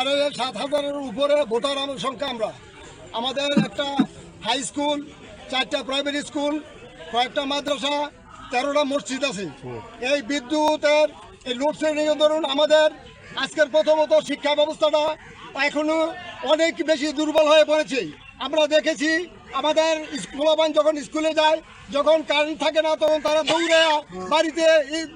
7,000-এর উপরে ভোটার সংখ্যা। আমাদের একটা হাই স্কুল, 4টা প্রাইমারি স্কুল, কয়েকটা মাদ্রাসা, 13টা মসজিদ আছে। এই বিদ্যুতের এই লোডশেডিংয়ের ধরুন আমাদের আজকের প্রথমত শিক্ষা ব্যবস্থাটা এখনো অনেক বেশি দুর্বল হয়ে পড়েছে। আমরা দেখেছি আমাদের স্কুলবান যখন স্কুলে যায়, যখন কারেন্ট থাকে না তখন তারা দৌড়ে বাড়িতে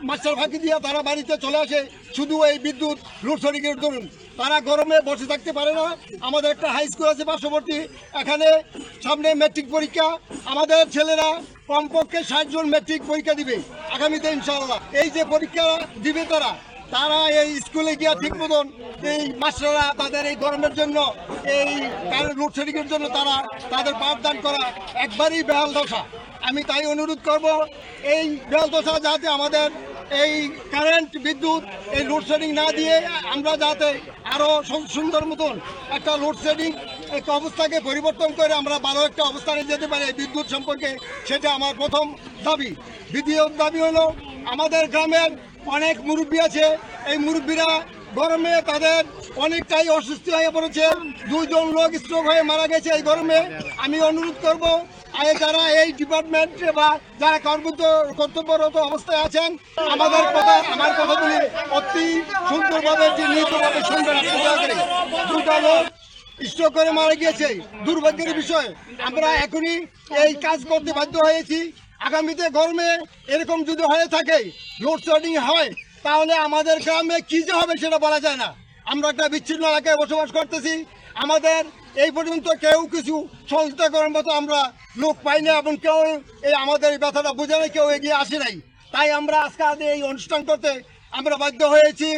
মাস্টার ফাঁকি দিয়ে তারা বাড়িতে চলে আসে, শুধু এই বিদ্যুৎ লোডশেডিংয়ের ধরুন। তারা গরমে বসে থাকতে পারে না। আমাদের একটা হাই স্কুল আছে পার্শ্ববর্তী, এখানে সামনে ম্যাট্রিক পরীক্ষা। আমাদের ছেলেরা কমপক্ষে 60 জন ম্যাট্রিক পরীক্ষা দিবে আগামীতে ইনশাআল্লাহ। এই যে পরীক্ষা দিবে তারা এই স্কুলে গিয়া ঠিক মতন এই মাস্টাররা তাদের এই গরমের জন্য, এই কারেন্ট লোডশেডিংয়ের জন্য তাদের পাঠদান করা একবারই বেহাল দশা। আমি তাই অনুরোধ করব এই বেহাল দশা যাতে আমাদের এই কারেন্ট বিদ্যুৎ এই লোডশেডিং না দিয়ে আমরা যাতে আরও সুন্দর মতন একটা লোডশেডিং একটা অবস্থাকে পরিবর্তন করে আমরা ভালো একটা অবস্থানে যেতে পারি এই বিদ্যুৎ সম্পর্কে, সেটা আমার প্রথম দাবি। দ্বিতীয় দাবি হলো আমাদের গ্রামের অনেক মুরব্বী আছে, এই মুরব্বীরা গরমে তাদের অনেকটাই অসুস্থ হয়ে পড়েছে। 2 জন লোক স্ট্রোক হয়ে মারা গেছে এই গরমে। আমি অনুরোধ করব যারা এই ডিপার্টমেন্টে বা যারা কর্তব্যরত অবস্থায় আছেন, আমার কথাগুলি অতি সুন্দরভাবে নিহিতভাবে শুনবেন। 2টা লোক স্ট্রোক করে মারা গিয়েছে, দুর্ভাগ্যের বিষয়। আমরা এখনই এই কাজ করতে বাধ্য হয়েছি। আগামীতে গরমে এরকম যদি হয়ে থাকে, লোডশেডিং হয়, তাহলে আমাদের গ্রামে কী যে হবে সেটা বলা যায় না। আমরা একটা বিচ্ছিন্ন এলাকায় বসবাস করতেছি। আমাদের এই পর্যন্ত কেউ কিছু সহযোগিতা করার মতো আমরা লোক পাই না, এবং কেউ এই আমাদের এই ব্যথাটা বুঝে নেই, কেউ এগিয়ে আসে নাই। তাই আমরা আজকে এই অনুষ্ঠান করতে আমরা বাধ্য হয়েছি।